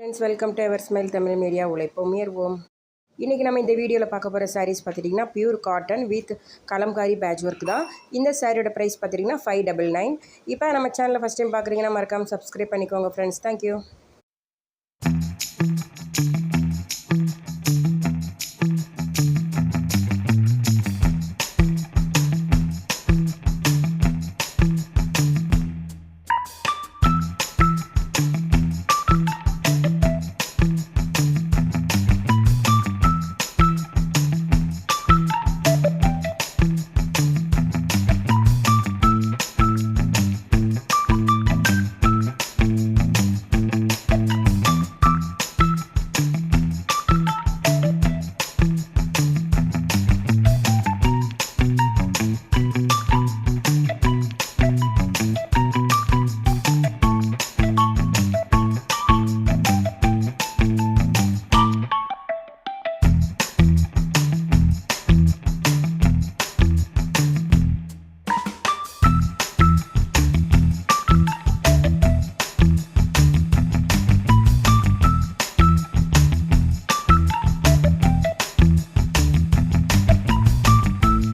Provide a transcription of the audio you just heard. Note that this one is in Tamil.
Friends, welcome to ever smile Tamil media. உழைப்போம் உயர்வோம். இன்றைக்கி நம்ம இந்த வீடியோவில் பார்க்க போகிற சாரீஸ் பார்த்துட்டிங்கன்னா pure cotton with Kalamkari patch work தான். இந்த சாரியோட ப்ரைஸ் பார்த்துட்டிங்கன்னா 599. இப்போ நம்ம சேனலில் ஃபஸ்ட் டைம் பார்க்குறீங்கன்னா மறக்காமல் சப்ஸ்கிரைப் பண்ணிக்கோங்க ஃப்ரெண்ட்ஸ். தேங்க்யூ.